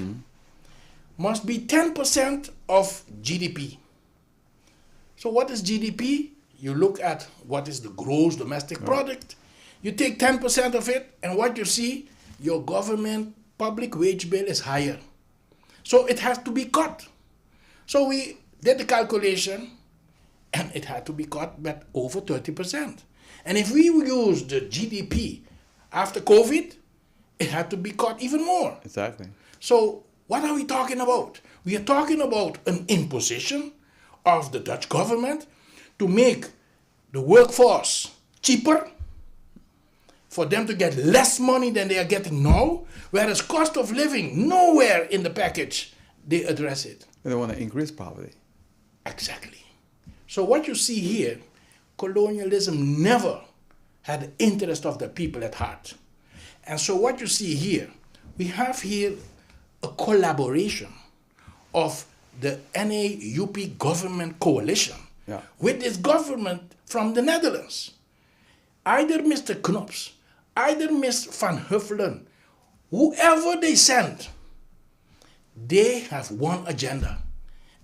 [SPEAKER 2] must be 10% of GDP. So what is GDP? You look at what is the gross domestic product. You take 10% of it, and what you see, your government public wage bill is higher. So it has to be cut. So we did the calculation, and it had to be cut by over 30%. And if we use the GDP after COVID, it had to be cut even more.
[SPEAKER 1] Exactly.
[SPEAKER 2] So what are we talking about? We are talking about an imposition of the Dutch government to make the workforce cheaper, for them to get less money than they are getting now, whereas cost of living, nowhere in the package they address it.
[SPEAKER 1] They want to increase poverty.
[SPEAKER 2] Exactly. So what you see here, colonialism never had the interest of the people at heart. And so what you see here, we have here a collaboration of the NAUP government coalition with this government from the Netherlands. Either Mr. Knops, either Ms. Van Huffelen, whoever they send, they have one agenda.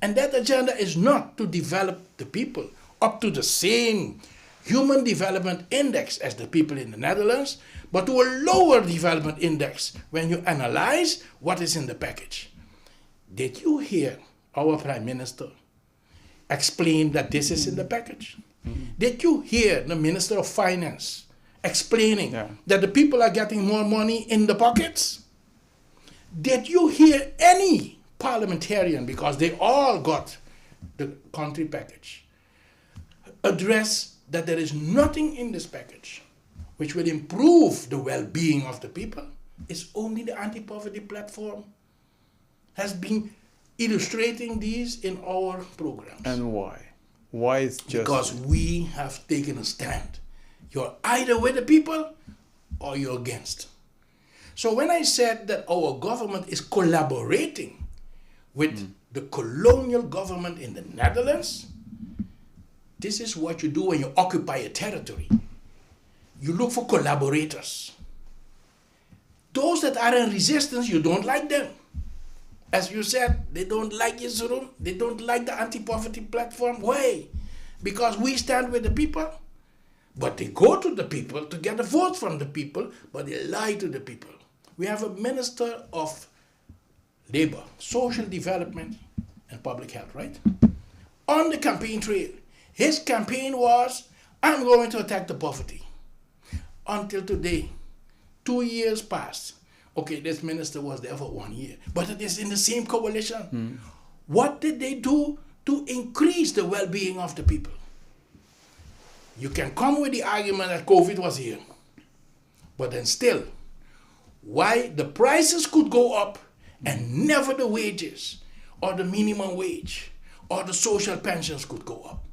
[SPEAKER 2] And that agenda is not to develop the people up to the same human development index as the people in the Netherlands, but to a lower development index when you analyze what is in the package. Did you hear our Prime Minister explain that this is in the package? Did you hear the Minister of Finance explaining that the people are getting more money in the pockets? Did you hear any parliamentarian, because they all got the country package, address that there is nothing in this package which will improve the well-being of the people? It's only the anti-poverty platform has been illustrating these in our programs.
[SPEAKER 1] And why? Why is just...
[SPEAKER 2] Because we have taken a stand. You're either with the people or you're against. So when I said that our government is collaborating with the colonial government in the Netherlands, this is what you do when you occupy a territory. You look for collaborators. Those that are in resistance, you don't like them. As you said, they don't like Jessurun, they don't like the anti-poverty platform. Why? Because we stand with the people. But they go to the people to get a vote from the people, but they lie to the people. We have a Minister of Labor, Social Development, and Public Health, right? On the campaign trail, his campaign was, I'm going to attack the poverty. Until today, 2 years passed. Okay, this minister was there for 1 year, but it is in the same coalition. What did they do to increase the well-being of the people? You can come with the argument that COVID was here, but then still, why the prices could go up and never the wages or the minimum wage or the social pensions could go up?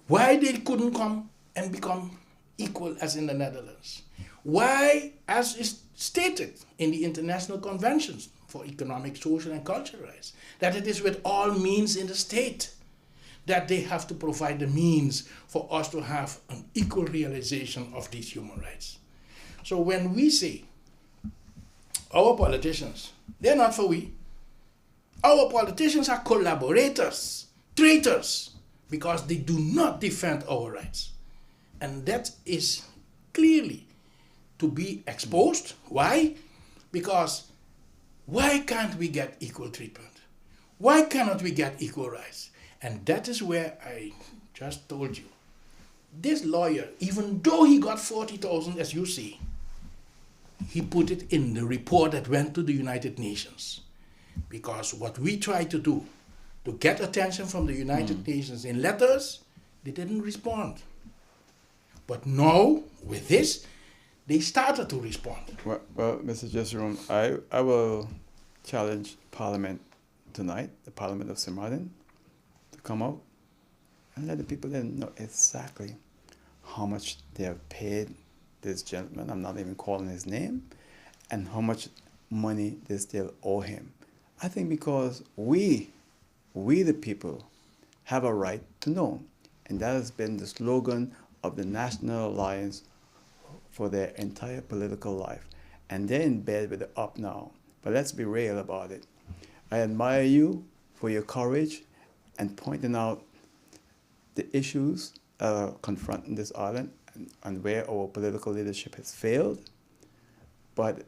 [SPEAKER 2] Why they couldn't come and become equal as in the Netherlands? Why, as is stated in the international conventions for economic, social, and cultural rights. That it is with all means in the state that they have to provide the means for us to have an equal realization of these human rights. So when we say our politicians, they're not for we. Our politicians are collaborators, traitors, because they do not defend our rights. And that is clearly to be exposed. Why? Because why can't we get equal treatment? Why cannot we get equal rights? And that is where I just told you. This lawyer, even though he got 40,000, as you see, he put it in the report that went to the United Nations. Because what we tried to do, to get attention from the United Nations in letters, they didn't respond. But now, with this, they started to respond.
[SPEAKER 1] Well, Mr. Jessurun, I will challenge Parliament tonight, the Parliament of St. Martin, to come out and let the people then know exactly how much they have paid this gentleman, I'm not even calling his name, and how much money they still owe him. I think because we the people, have a right to know. And that has been the slogan of the National Alliance for their entire political life. And they're in bed with the up now. But let's be real about it. I admire you for your courage and pointing out the issues confronting this island and where our political leadership has failed. But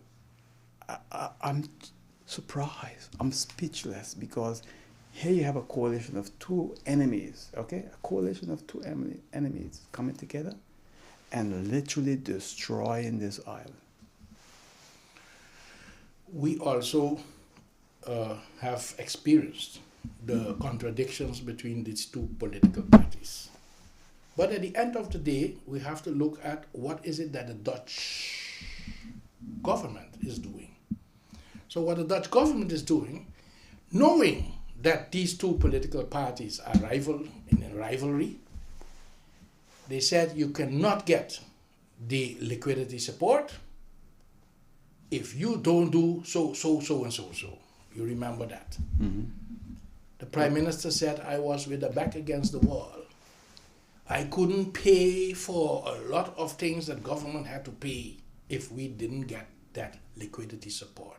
[SPEAKER 1] I'm surprised, I'm speechless, because here you have a coalition of two enemies, okay? A coalition of two enemies coming together and literally destroying this island.
[SPEAKER 2] We also have experienced the contradictions between these two political parties. But at the end of the day, we have to look at what is it that the Dutch government is doing. So what the Dutch government is doing, knowing that these two political parties are in a rivalry, they said you cannot get the liquidity support if you don't do so and so. You remember that.
[SPEAKER 1] Mm-hmm.
[SPEAKER 2] The Prime Minister said, I was with the back against the wall. I couldn't pay for a lot of things that government had to pay if we didn't get that liquidity support.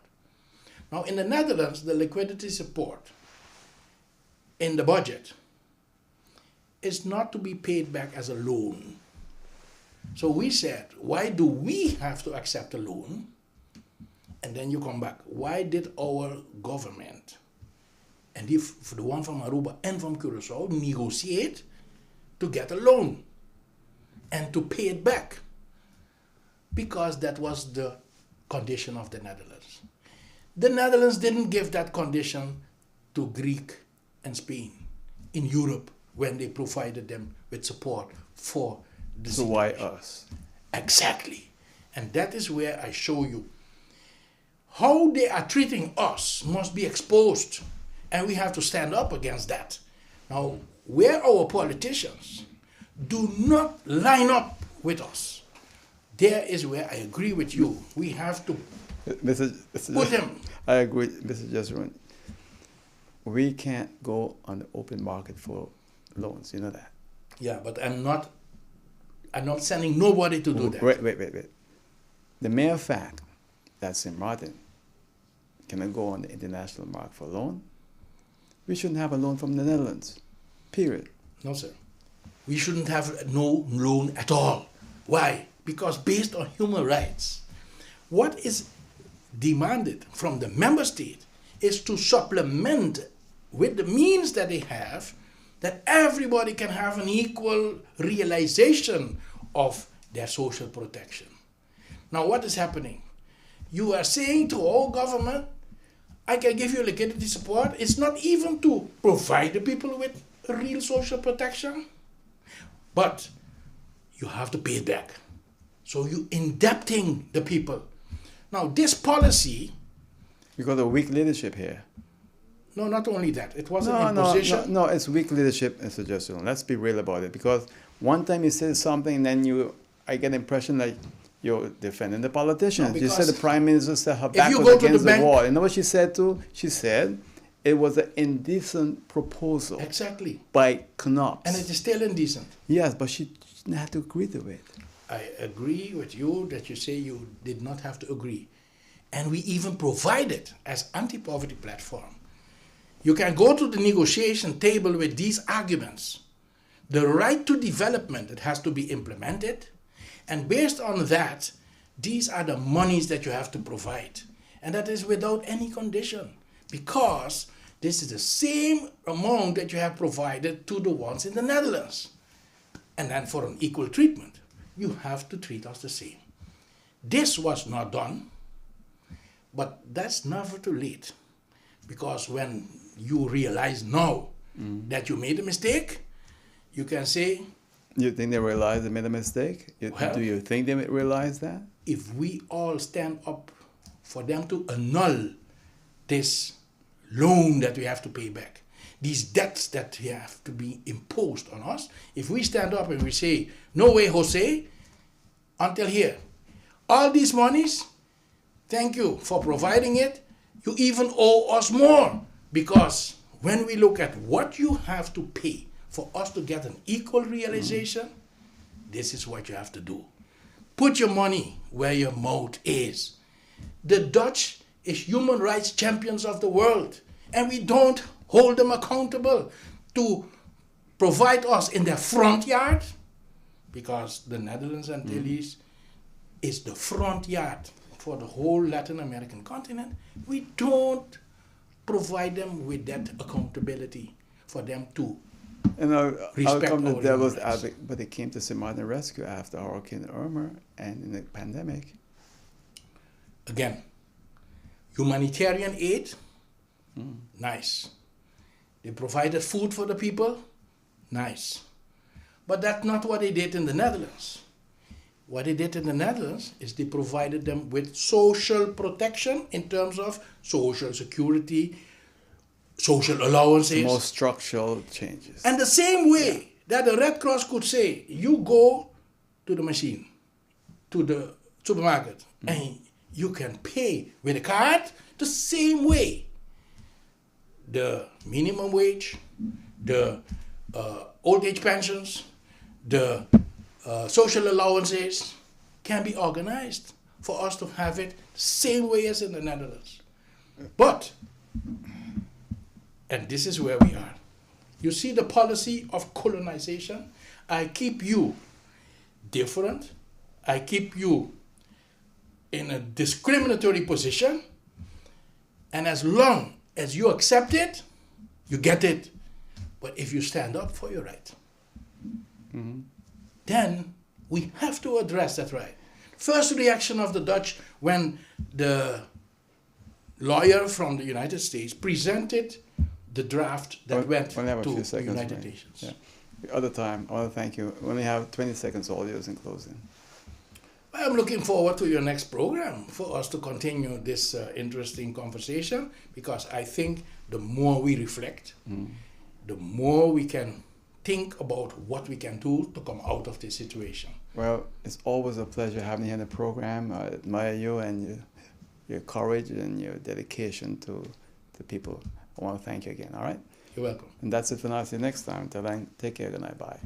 [SPEAKER 2] Now in the Netherlands, the liquidity support in the budget is not to be paid back as a loan. So we said, why do we have to accept a loan? And then you come back, why did our government, and for the one from Aruba and from Curaçao, negotiate to get a loan and to pay it back? Because that was the condition of the Netherlands. The Netherlands didn't give that condition to Greek and Spain in Europe when they provided them with support for the
[SPEAKER 1] So why us?
[SPEAKER 2] Exactly. And that is where I show you how they are treating us must be exposed, and we have to stand up against that. Now, where our politicians do not line up with us, there is where I agree with you. We have to put them.
[SPEAKER 1] I agree, Mr. Jessurun. We can't go on the open market for loans, you know that.
[SPEAKER 2] Yeah, but I'm not sending nobody to do that.
[SPEAKER 1] Wait. The mere fact that St. Martin cannot go on the international market for a loan, we shouldn't have a loan from the Netherlands, period.
[SPEAKER 2] No, sir. We shouldn't have no loan at all. Why? Because based on human rights, what is demanded from the member state is to supplement with the means that they have, that everybody can have an equal realization of their social protection. Now what is happening? You are saying to our government, I can give you liquidity support. It's not even to provide the people with real social protection, but you have to pay it back. So you indebting the people. Now this policy...
[SPEAKER 1] Because of weak leadership here.
[SPEAKER 2] No, not only that. It was an imposition.
[SPEAKER 1] No, it's weak leadership, Mr. Jessurun. Let's be real about it. Because one time you say something, then I get the impression like You're defending the politicians.
[SPEAKER 2] No,
[SPEAKER 1] You said the prime minister set her
[SPEAKER 2] if
[SPEAKER 1] back
[SPEAKER 2] you
[SPEAKER 1] was
[SPEAKER 2] go to the
[SPEAKER 1] against the
[SPEAKER 2] bank-
[SPEAKER 1] wall. You know what she said too? She said it was an indecent proposal
[SPEAKER 2] Exactly.
[SPEAKER 1] by Knox.
[SPEAKER 2] And it is still indecent.
[SPEAKER 1] Yes, but she didn't have to agree to it.
[SPEAKER 2] I agree with you that you say you did not have to agree. And we even provided as anti-poverty platform. You can go to the negotiation table with these arguments. The right to development that has to be implemented. And based on that, these are the monies that you have to provide. And that is without any condition. Because this is the same amount that you have provided to the ones in the Netherlands. And then for an equal treatment, you have to treat us the same. This was not done, but that's never too late. Because when you realize now that you made a mistake, you can say,
[SPEAKER 1] You think they realized they made a mistake?
[SPEAKER 2] Well-
[SPEAKER 1] Do you think they realized that?
[SPEAKER 2] if we all stand up for them to annul this loan that we have to pay back, these debts that have to be imposed on us, if we stand up and we say, no way, Jose, until here, all these monies, thank you for providing it, you even owe us more, because when we look at what you have to pay for us to get an equal realization, this is what you have to do. Put your money where your mouth is. The Dutch is human rights champions of the world, and we don't hold them accountable to provide us in their front yard, because the Netherlands Antilles is the front yard for the whole Latin American continent. We don't provide them with that accountability for them to
[SPEAKER 1] And I'll
[SPEAKER 2] Respect
[SPEAKER 1] come
[SPEAKER 2] our
[SPEAKER 1] to devil's
[SPEAKER 2] human rights.
[SPEAKER 1] advocate, but they came to St. Martin Rescue after Hurricane Irma and in the pandemic.
[SPEAKER 2] again, humanitarian aid, nice. They provided food for the people, nice. But that's not what they did in the Netherlands. What they did in the Netherlands is they provided them with social protection in terms of social security, social allowances.
[SPEAKER 1] More structural changes.
[SPEAKER 2] And the same way that the Red Cross could say, you go to the machine, to the supermarket, and you can pay with a card, the same way. The minimum wage, the old age pensions, the social allowances can be organized for us to have it the same way as in the Netherlands. But, and this is where we are. You see the policy of colonization? I keep you different. I keep you in a discriminatory position. And as long as you accept it, you get it. But if you stand up for your right, then we have to address that right. First reaction of the Dutch when the lawyer from the United States presented the draft that went
[SPEAKER 1] We'll have a
[SPEAKER 2] to
[SPEAKER 1] few
[SPEAKER 2] the
[SPEAKER 1] seconds,
[SPEAKER 2] United
[SPEAKER 1] right?
[SPEAKER 2] Nations.
[SPEAKER 1] Yeah. The other time, I want to thank you. We only have 20 seconds all yours in closing.
[SPEAKER 2] I'm looking forward to your next program for us to continue this interesting conversation, because I think the more we reflect, the more we can think about what we can do to come out of this situation.
[SPEAKER 1] Well, it's always a pleasure having you in the program. I admire you and your courage and your dedication to people. I want to thank you again, all right?
[SPEAKER 2] You're welcome.
[SPEAKER 1] And that's it for now. See you next time. Till then, take care. Good night. Bye.